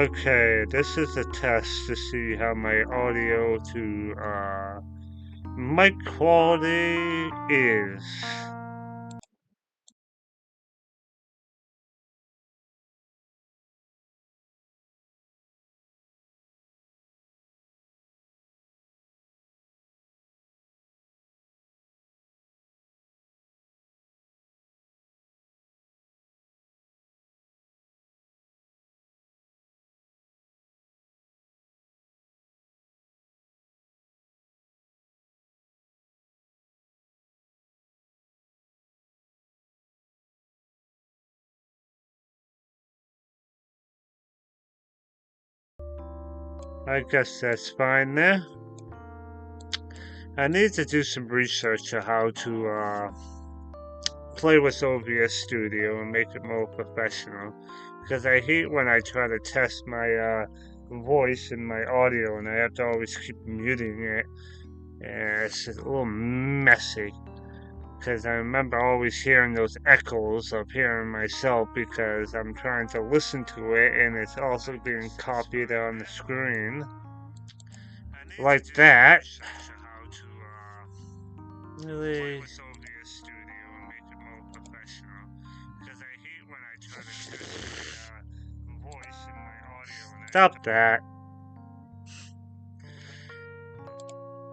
Okay, this is a test to see how my audio to mic quality is. I guess that's fine there. I need to do some research on how to play with OBS Studio and make it more professional. Because I hate when I try to test my voice and my audio and I have to always keep muting it. And it's a little messy. Because I remember always hearing those echoes of hearing myself because I'm trying to listen to it and it's also being copied on the screen. Like that. Really? Stop that.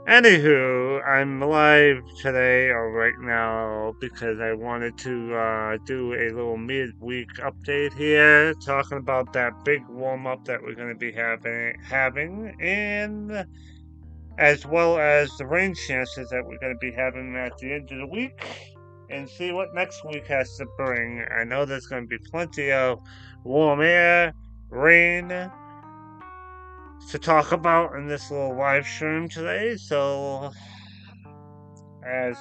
Anywho, I'm live today or right now because I wanted to do a little midweek update here, talking about that big warm up that we're going to be having, and as well as the rain chances that we're going to be having at the end of the week, and see what next week has to bring. I know there's going to be plenty of warm air, rain, to talk about in this little live stream today. So, as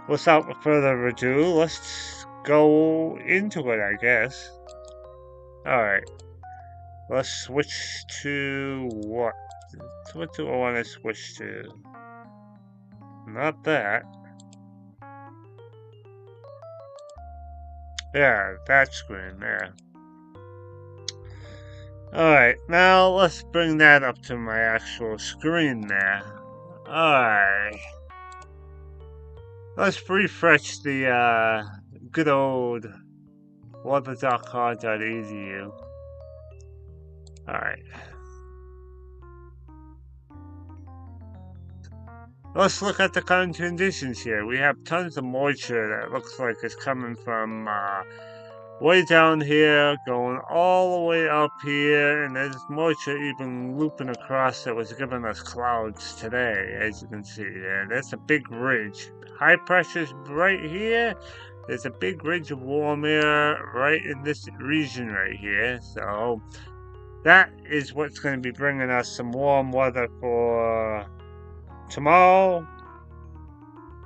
without further ado, let's go into it, I guess. Alright, let's switch to what? What do I want to switch to? Not that. Yeah, that screen there. Alright, now let's bring that up to my actual screen there. Alright. Let's refresh the good old weather.com.edu. Alright. Let's look at the current conditions here. We have tons of moisture that looks like it's coming from way down here, going all the way up here, and there's moisture even looping across that was giving us clouds today, as you can see there. That's a big ridge. High pressure's right here. There's a big ridge of warm air right in this region right here, so that is what's going to be bringing us some warm weather for tomorrow,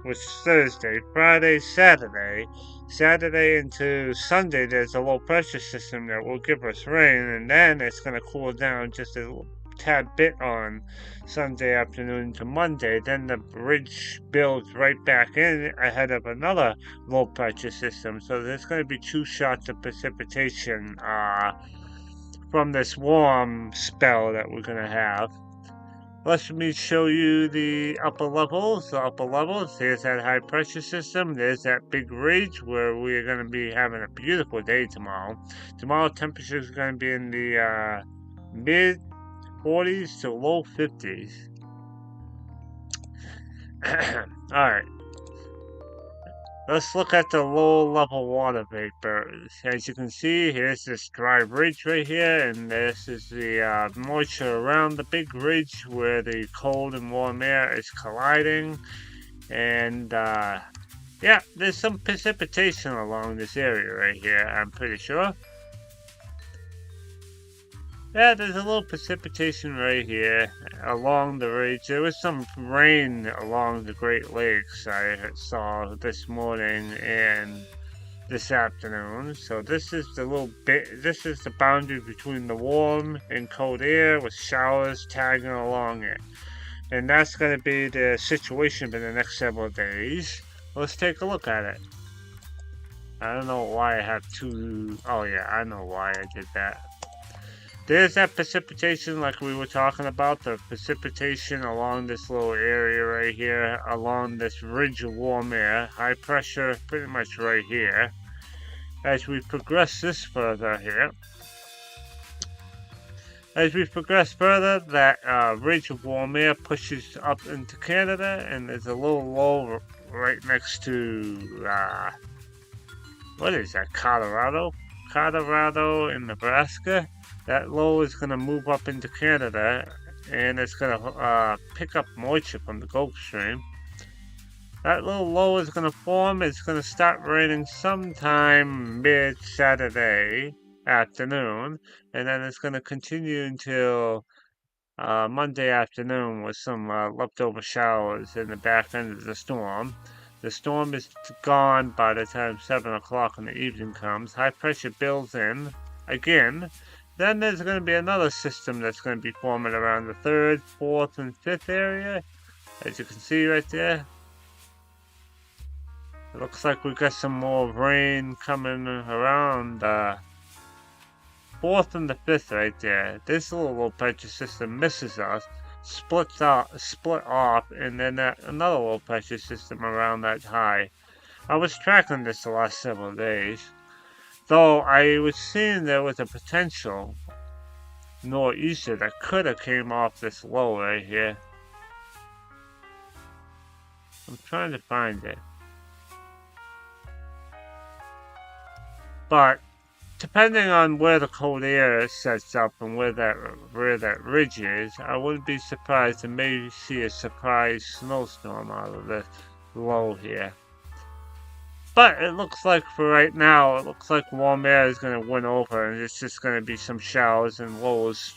which is Thursday, Friday, Saturday. Saturday into Sunday, there's a low pressure system that will give us rain, and then it's going to cool down just a tad bit on Sunday afternoon to Monday. Then the ridge builds right back in ahead of another low pressure system. So there's going to be two shots of precipitation from this warm spell that we're going to have. Let me show you the upper levels. The upper levels, there's that high pressure system. There's that big ridge where we're going to be having a beautiful day tomorrow. Tomorrow, temperature is going to be in the mid 40s to low 50s. Alright. Let's look at the low level water vapors. As you can see, here's this dry ridge right here, and this is the moisture around the big ridge where the cold and warm air is colliding. And yeah, there's some precipitation along this area right here, I'm pretty sure. Yeah, there's a little precipitation right here along the ridge. There was some rain along the Great Lakes I saw this morning and this afternoon. So this is the this is the boundary between the warm and cold air with showers tagging along it. And that's going to be the situation for the next several days. Let's take a look at it. I don't know why I have two. Oh yeah, I know why I did that. there's that precipitation like we were talking about, the precipitation along this little area right here, along this ridge of warm air, high pressure pretty much right here. As we progress this further here, that ridge of warm air pushes up into Canada, and there's a little low right next to, what is that, Colorado and Nebraska. That low is going to move up into Canada, and it's going to pick up moisture from the Gulf Stream. That little low is going to form. It's going to start raining sometime mid-Saturday afternoon, and then it's going to continue until Monday afternoon with some leftover showers in the back end of the storm. The storm is gone by the time 7 o'clock in the evening comes. High pressure builds in again. Then there's going to be another system that's going to be forming around the 3rd, 4th, and 5th area. As you can see right there. It looks like we've got some more rain coming around 4th and the 5th right there. This little low pressure system misses us, split off, and then another low pressure system around that high. I was tracking this the last several days, though I was seeing there was a potential nor'easter that could have came off this low right here. I'm trying to find it. But depending on where the cold air sets up and where that ridge is, I wouldn't be surprised to maybe see a surprise snowstorm out of this low here. But it looks like for right now, it looks like warm air is going to win over, and it's just going to be some showers and lows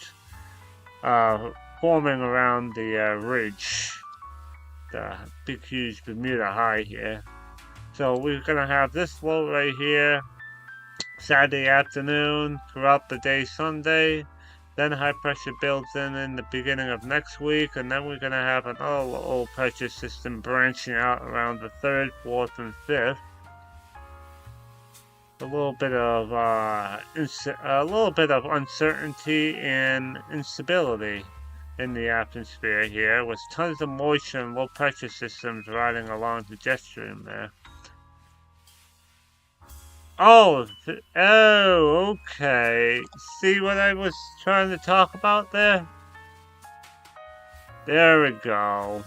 forming around the ridge, the big huge Bermuda high here. So we're going to have this low right here Saturday afternoon, throughout the day Sunday. Then high pressure builds in the beginning of next week, and then we're going to have another low pressure system branching out around the 3rd, 4th, and 5th. A little bit of uncertainty and instability in the atmosphere here, with tons of moisture and low pressure systems riding along the jet stream there. Oh, okay. See what I was trying to talk about there? There we go.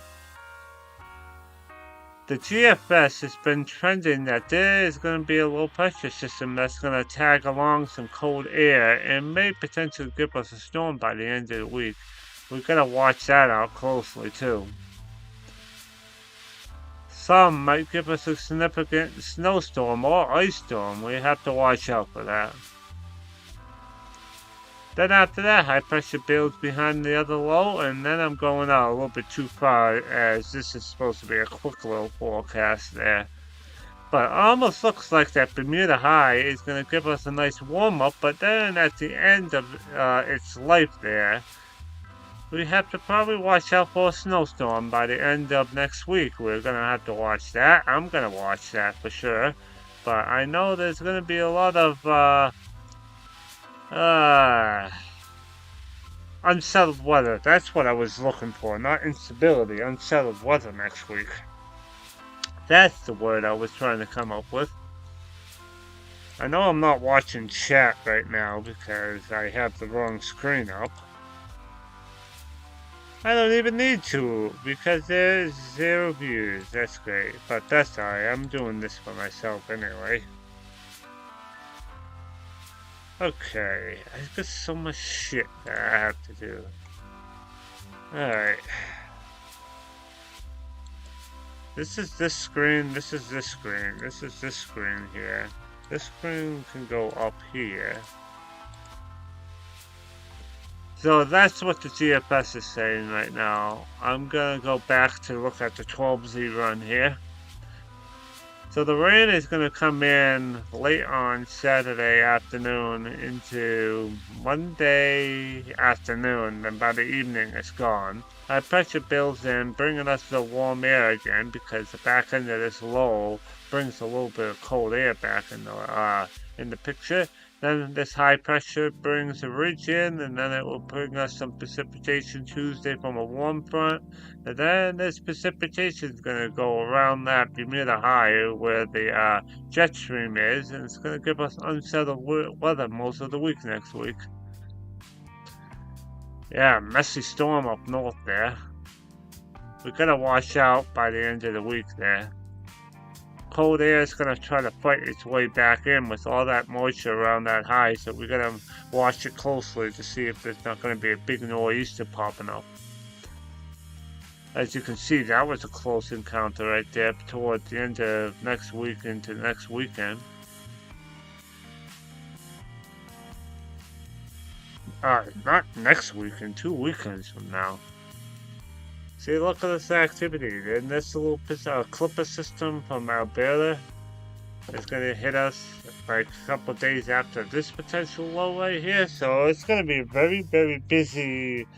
The GFS has been trending that there is going to be a low pressure system that's going to tag along some cold air and may potentially give us a storm by the end of the week. We've got to watch that out closely too. Some might give us a significant snowstorm or ice storm. We have to watch out for that. Then after that, high pressure builds behind the other low, and then I'm going out a little bit too far, as this is supposed to be a quick little forecast there. But it almost looks like that Bermuda high is going to give us a nice warm-up, but then at the end of its life there, we have to probably watch out for a snowstorm by the end of next week. We're going to have to watch that. I'm going to watch that for sure. But I know there's going to be a lot of unsettled weather. That's what I was looking for. Not instability, unsettled weather next week. That's the word I was trying to come up with. I know I'm not watching chat right now because I have the wrong screen up. I don't even need to, because there's 0 views. That's great, but that's alright. I'm doing this for myself anyway. Okay, I've got so much shit that I have to do. Alright. This is this screen, this is this screen, this is this screen here. This screen can go up here. So that's what the GFS is saying right now. I'm gonna go back to look at the 12Z run here. So the rain is gonna come in late on Saturday afternoon into Monday afternoon, and by the evening it's gone. High pressure builds in, bringing us the warm air again, because the back end of this low brings a little bit of cold air back in the picture. Then this high pressure brings a ridge in, and then it will bring us some precipitation Tuesday from a warm front. And then this precipitation is going to go around that Bermuda High where the jet stream is, and it's going to give us unsettled weather most of the week next week. Yeah, messy storm up north there. We're going to wash out by the end of the week there. Cold air is going to try to fight its way back in with all that moisture around that high, so we're going to watch it closely to see if there's not going to be a big nor'easter popping up. As you can see, that was a close encounter right there towards the end of next week into next weekend. Not next weekend, 2 weekends from now. See, look at this activity. And this little clipper system from Alberta is going to hit us like a couple days after this potential low right here. So it's going to be a very, very busy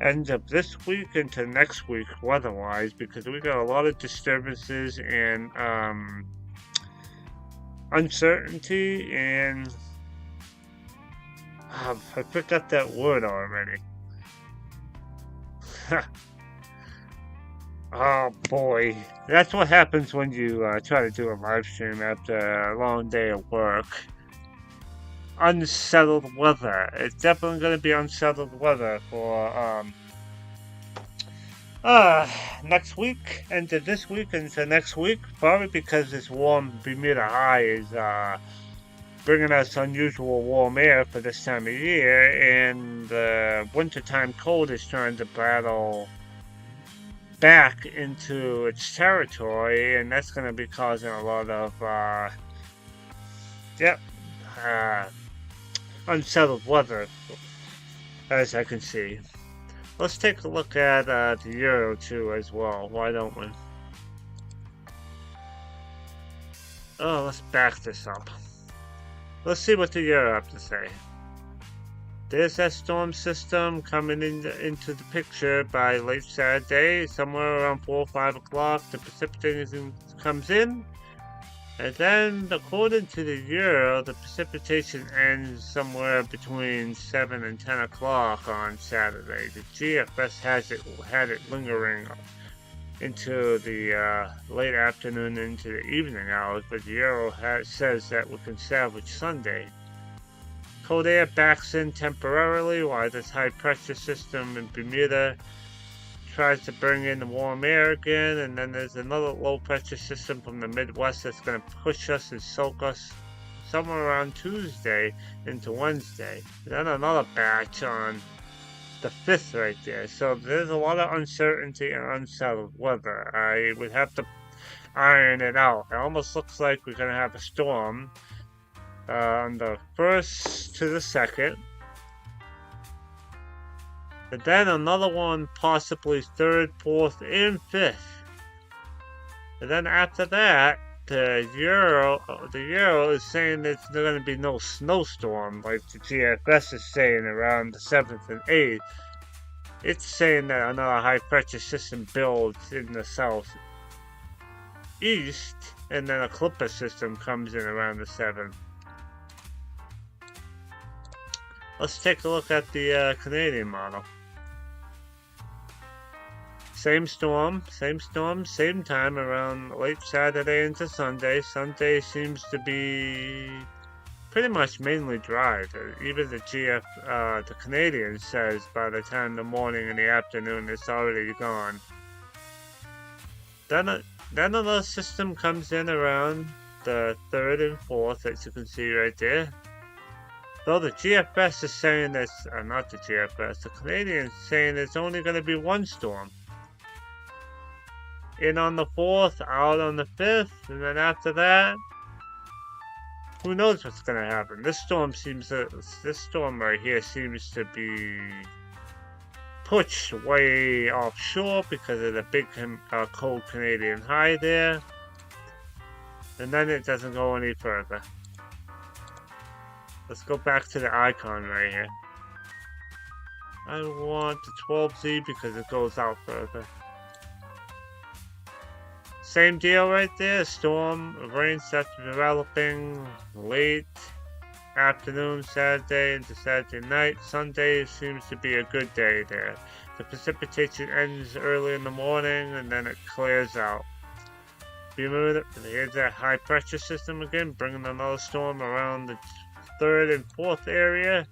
end of this week into next week weather-wise, because we got a lot of disturbances and uncertainty and I forgot that word already. Oh boy, that's what happens when you try to do a live stream after a long day of work. Unsettled weather. It's definitely going to be unsettled weather for next week, into this week, into next week, probably because this warm Bermuda high is bringing us unusual warm air for this time of year, and the wintertime cold is trying to battle back into its territory, and that's going to be causing a lot of unsettled weather, as I can see. Let's take a look at the euro too as well. Why don't we? Oh, let's back this up. Let's see what the euro have to say. There's that storm system coming into the picture by late Saturday, somewhere around 4 or 5 o'clock. The precipitation comes in, and then, according to the Euro, the precipitation ends somewhere between 7 and 10 o'clock on Saturday. The GFS had it lingering into the late afternoon into the evening hours, but the Euro says that we can salvage Sunday. Cold air backs in temporarily while this high pressure system in Bermuda tries to bring in the warm air again, and then there's another low pressure system from the Midwest that's going to push us and soak us somewhere around Tuesday into Wednesday. Then another batch on the 5th right there. So there's a lot of uncertainty and unsettled weather. I would have to iron it out. It almost looks like we're going to have a storm on the 1st to the 2nd, and then another one possibly 3rd, 4th, and 5th. And then after that, the Euro is saying there's going to be no snowstorm like the GFS is saying around the 7th and 8th. It's saying that another high pressure system builds in the southeast, and then a clipper system comes in around the 7th. Let's take a look at the Canadian model. Same storm, same time around late Saturday into Sunday. Sunday seems to be pretty much mainly dry. Even the Canadian says by the time the morning and the afternoon it's already gone. Then another system comes in around the 3rd and 4th, as you can see right there. Though the GFS is saying this, not the GFS, the Canadian is saying there's only going to be one storm. In on the 4th, out on the 5th, and then after that, who knows what's going to happen. This storm right here seems to be pushed way offshore because of the big cold Canadian high there. And then it doesn't go any further. Let's go back to the icon right here. I want the 12Z because it goes out further. Same deal right there. Storm, rain starts developing late afternoon, Saturday into Saturday night. Sunday seems to be a good day there. The precipitation ends early in the morning and then it clears out. Here's that high pressure system again, bringing another storm around the 3rd and 4th area.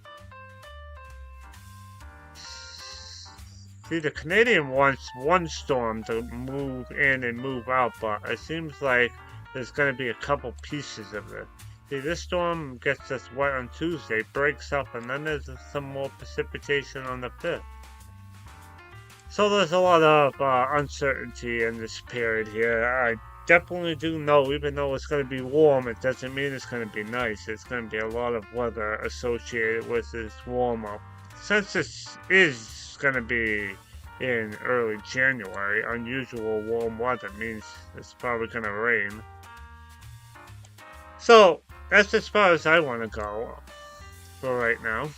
See, the Canadian wants one storm to move in and move out, but it seems like there's going to be a couple pieces of it. See, this storm gets us wet on Tuesday, breaks up, and then there's some more precipitation on the 5th. So there's a lot of uncertainty in this period here. I definitely do know, even though it's going to be warm, it doesn't mean it's going to be nice. It's going to be a lot of weather associated with this warm-up. Since this is going to be in early January, unusual warm weather means it's probably going to rain. So that's as far as I want to go for right now.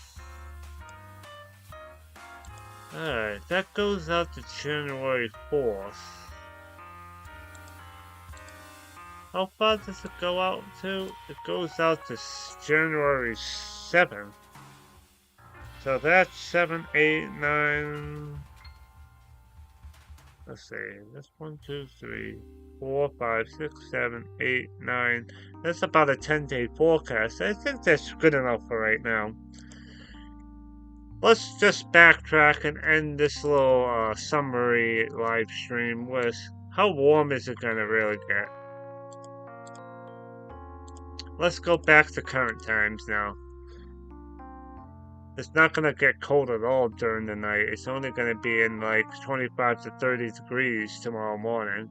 Alright, that goes out to January 4th. How far does it go out to? It goes out to January 7th. So that's 7, 8, 9. Let's see. That's 1, 2, 3, 4, 5, 6, 7, 8, 9. That's about a 10-day forecast. I think that's good enough for right now. Let's just backtrack and end this little summary live stream with how warm is it going to really get? Let's go back to current times now. It's not going to get cold at all during the night. It's only going to be in like 25 to 30 degrees tomorrow morning.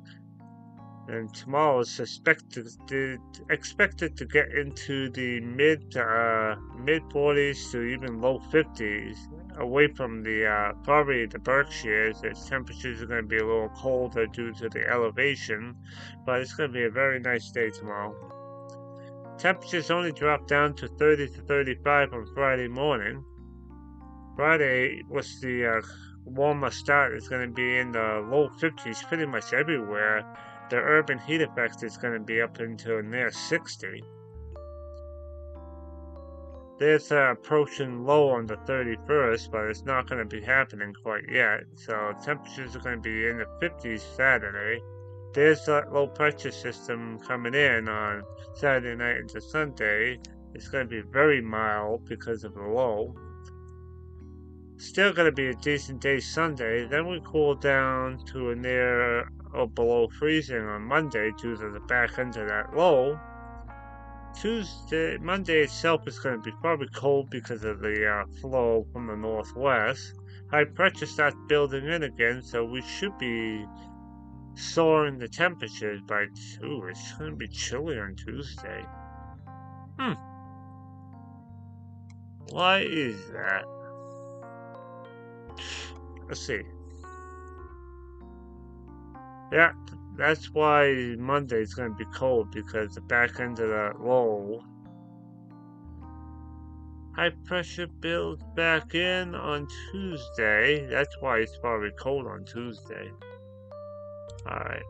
And tomorrow is expected to get into the mid 40s to even low 50s. Away from the probably the Berkshires, its temperatures are going to be a little colder due to the elevation, but it's going to be a very nice day tomorrow. Temperatures only drop down to 30 to 35 on Friday morning. Friday was the warmer start. It's going to be in the low 50s pretty much everywhere. The urban heat effect is going to be up into near 60. There's approaching low on the 31st, but it's not going to be happening quite yet. So temperatures are going to be in the 50s Saturday. There's that low pressure system coming in on Saturday night into Sunday. It's going to be very mild because of the low. Still going to be a decent day Sunday. Then we cool down to a near or below freezing on Monday due to the back end of that low. Monday itself is going to be probably cold because of the flow from the northwest. High pressure starts building in again, so we should be soaring the temperatures by 2. It's going to be chilly on Tuesday. Why is that? Let's see. Yeah, that's why Monday is going to be cold, because the back end of that low. High pressure builds back in on Tuesday. That's why it's probably cold on Tuesday. Alright.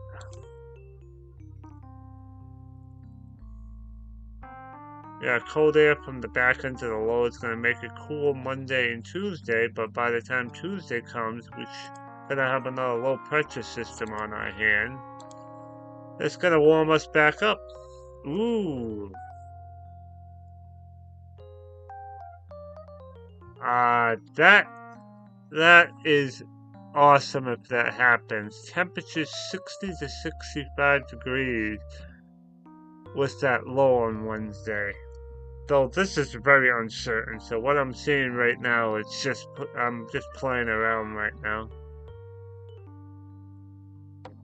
Yeah, cold air from the back end of the low is going to make it cool Monday and Tuesday, but by the time Tuesday comes, we're going to have another low pressure system on our hand. It's going to warm us back up. Ooh. That is awesome if that happens. Temperature 60 to 65 degrees with that low on Wednesday. Though this is very uncertain, so what I'm seeing right now is I'm just playing around right now.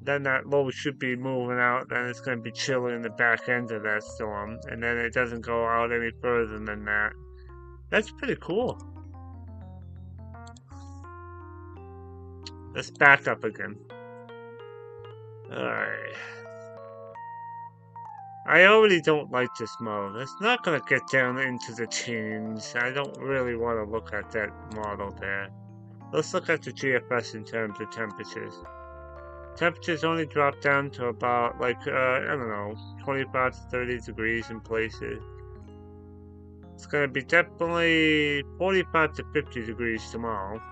Then that low should be moving out, then it's going to be chilly in the back end of that storm, and then it doesn't go out any further than that. That's pretty cool. Let's back up again. Alright. I already don't like this model. It's not going to get down into the teens. I don't really want to look at that model there. Let's look at the GFS in terms of temperatures. Temperatures only drop down to about, like, I don't know, 25 to 30 degrees in places. It's going to be definitely 45 to 50 degrees tomorrow.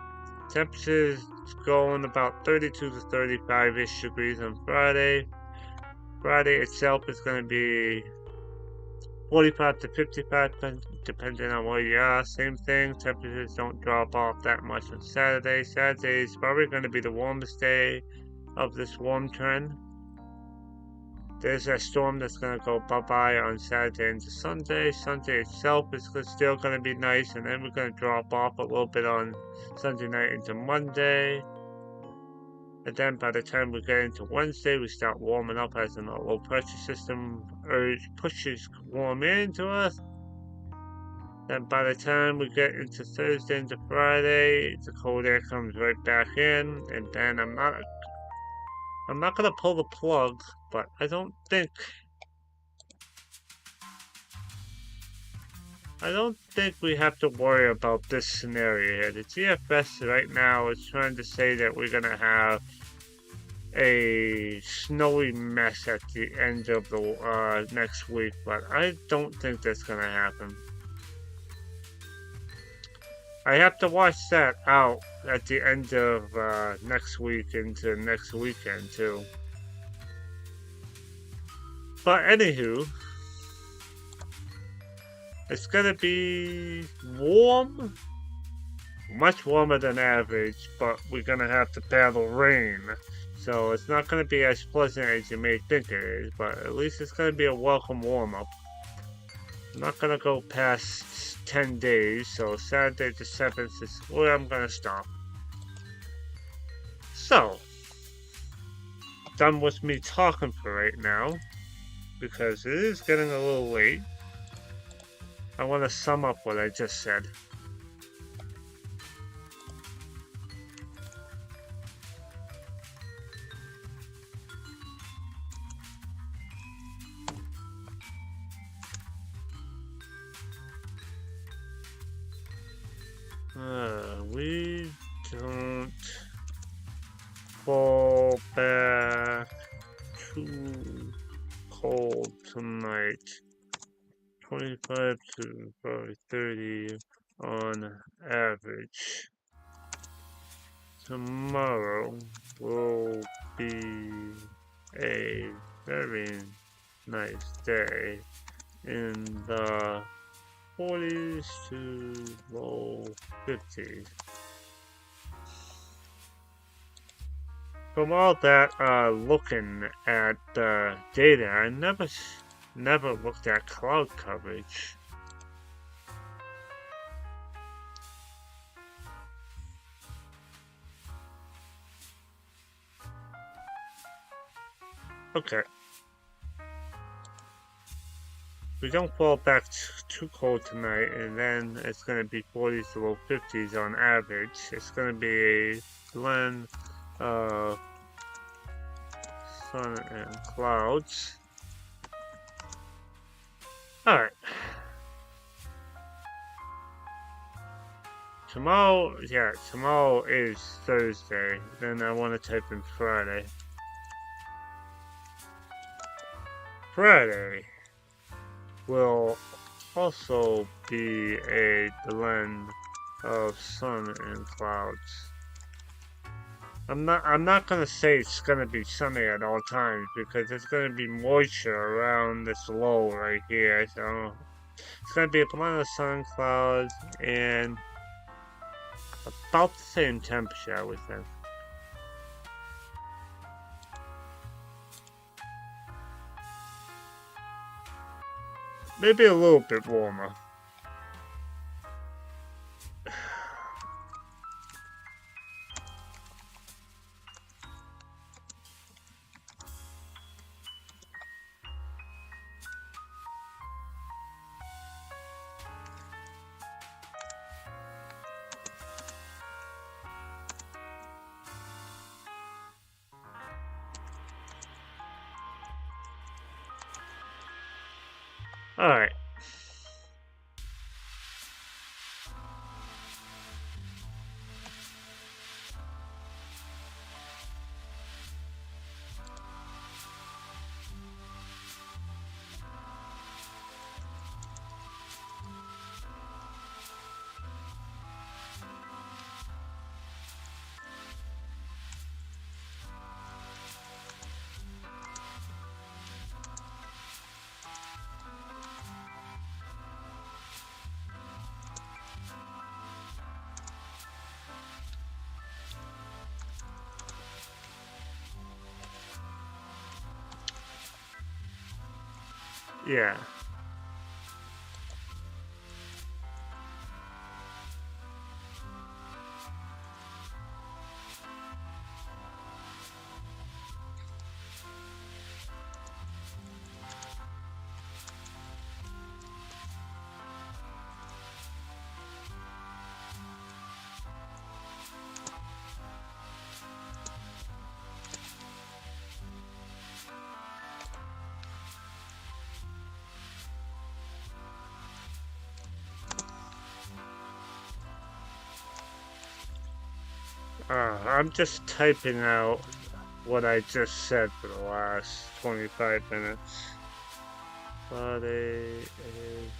Temperatures going about 32 to 35-ish degrees on Friday. Friday itself is going to be 45 to 55, depending on where you are. Same thing, temperatures don't drop off that much on Saturday. Saturday is probably going to be the warmest day of this warm trend. There's a storm that's going to go bye-bye on Saturday into Sunday. Sunday itself is still going to be nice, and then we're going to drop off a little bit on Sunday night into Monday. And then by the time we get into Wednesday, we start warming up as in a low pressure system pushes warm air into us. Then by the time we get into Thursday into Friday, the cold air comes right back in, and then I'm not gonna pull the plug, but I don't think we have to worry about this scenario here. The GFS right now is trying to say that we're gonna have a snowy mess at the end of the next week, but I don't think that's gonna happen. I have to watch that out at the end of next week into next weekend too. But anywho, it's gonna be warm, much warmer than average, but we're gonna have to battle rain. So it's not going to be as pleasant as you may think it is, but at least it's going to be a welcome warm-up. I'm not going to go past 10 days, so Saturday the 7th is where I'm going to stop. So, done with me talking for right now, because it is getting a little late. I want to sum up what I just said. We don't fall back too cold tonight. 25 to probably 30 on average. Tomorrow will be a very nice day in the 40s to low 50s. From all that looking at the data, I never looked at cloud coverage. Okay. We don't fall back too cold tonight, and then it's going to be 40s to low 50s on average. It's going to be a blend of sun and clouds. Alright. Tomorrow is Thursday. Then I want to type in Friday. Friday will also be a blend of sun and clouds. I'm not gonna say it's gonna be sunny at all times because there's gonna be moisture around this low right here. So it's gonna be a blend of sun and clouds and about the same temperature, I would think. Maybe a little bit warmer. Alright. Yeah. I'm just typing out what I just said for the last 25 minutes. Body is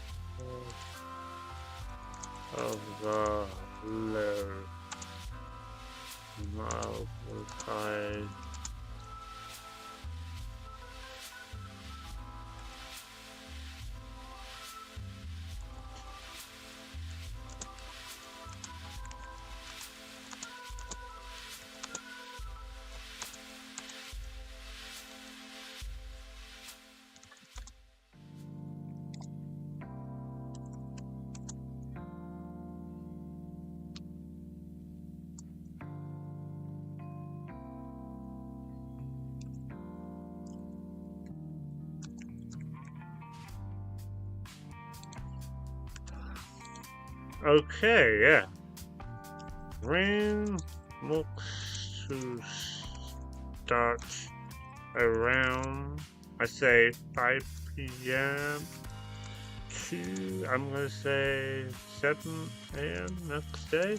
of the low multiplied Okay, yeah. Rain looks to start around, I say, 5 p.m. to, I'm gonna say, 7 a.m. next day.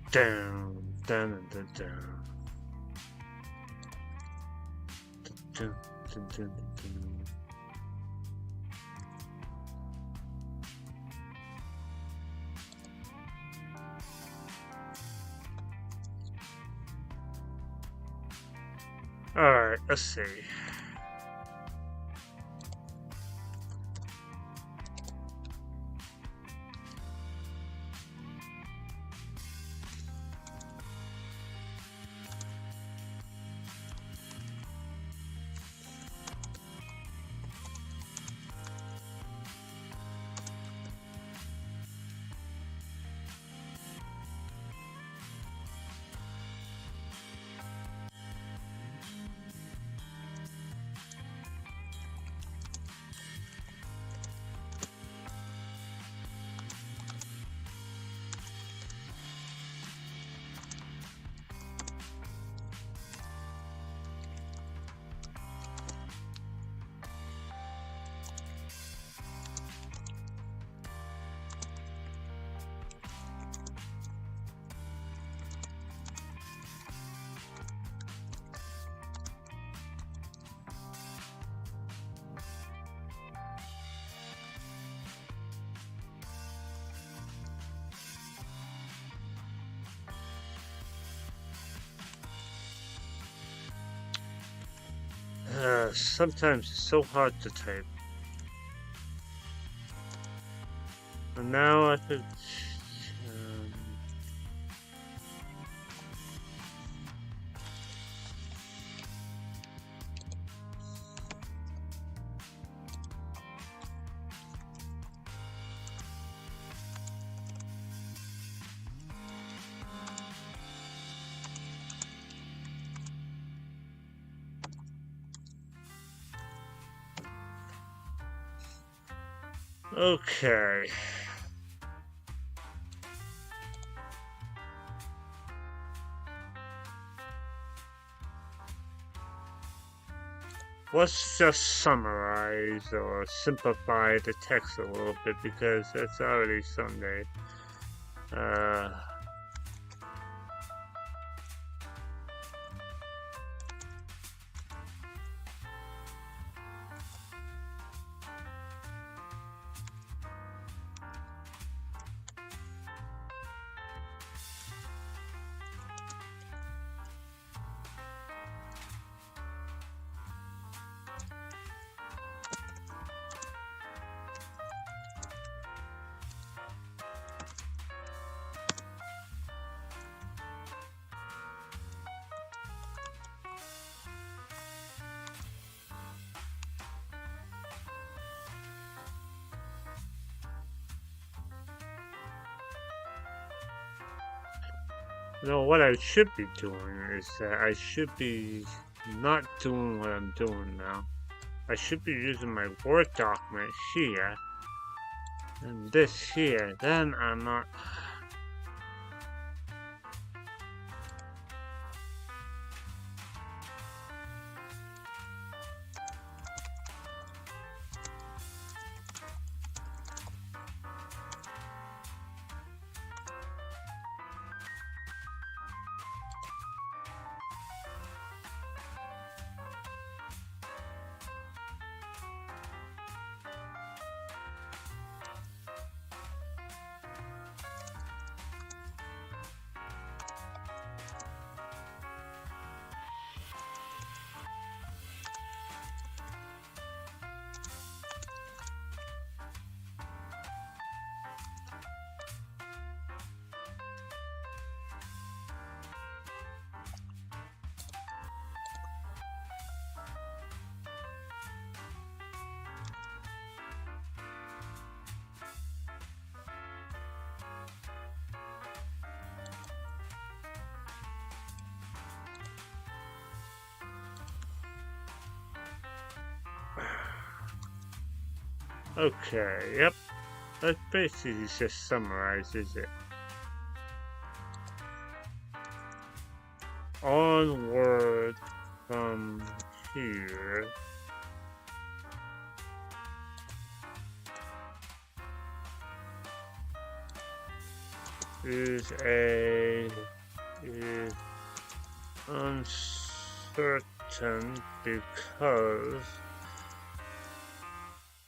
Down, down, down, down. Dun, dun, dun, dun. Alright, let's see. Sometimes it's so hard to type. And now I could. Um, okay. Let's just summarize or simplify the text a little bit because it's already Sunday. No, what I should be doing is that I should be not doing what I'm doing now. I should be using my Word document here and this here. Then I'm not. Okay, yep. That basically just summarizes it. Onward from here. Is uncertain because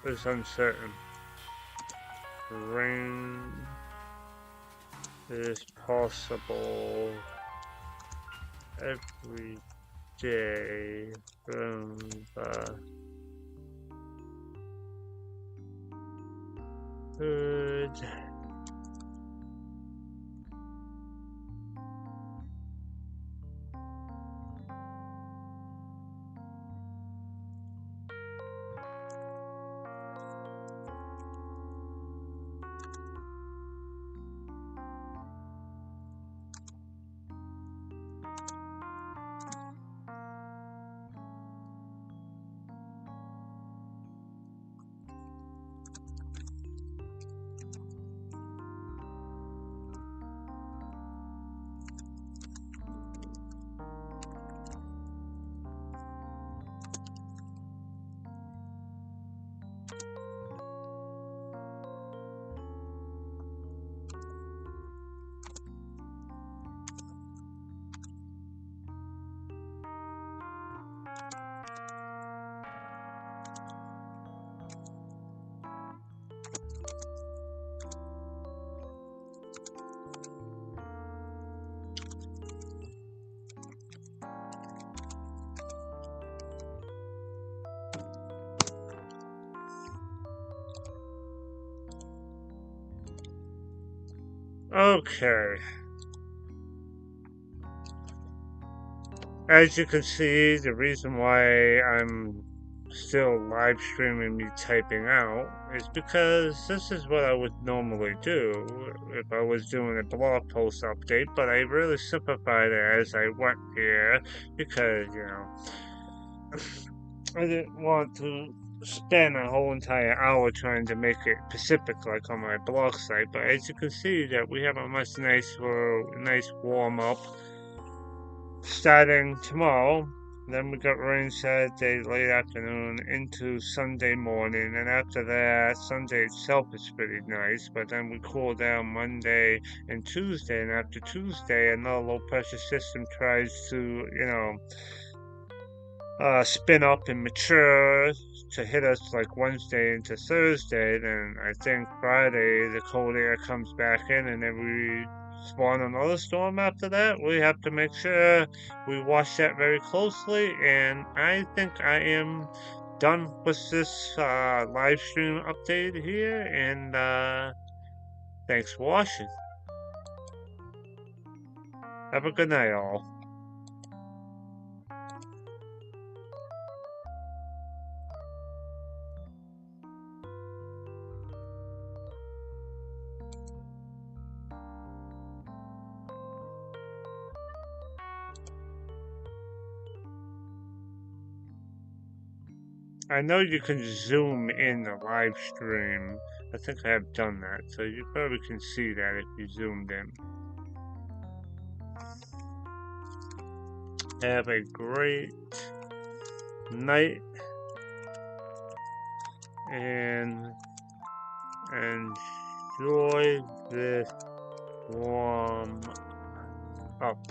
it's uncertain. Rain is possible every day from the hood. Okay. As you can see, the reason why I'm still live streaming me typing out is because this is what I would normally do if I was doing a blog post update, but I really simplified it as I went here because, I didn't want to spend a whole entire hour trying to make it Pacific like on my blog site, but as you can see that we have a much nice warm up starting tomorrow. Then we got rain Saturday late afternoon into Sunday morning, and after that, Sunday itself is pretty nice. But then we cool down Monday and Tuesday, and after Tuesday, another low pressure system tries to, spin up and mature to hit us like Wednesday into Thursday. Then I think Friday the cold air comes back in, and then we spawn another storm after that. We have to make sure we watch that very closely, and I think I am done with this live stream update here, and thanks for watching. Have a good night, all. I know you can zoom in the live stream. I think I have done that, so you probably can see that if you zoomed in. Have a great night and enjoy this warm up.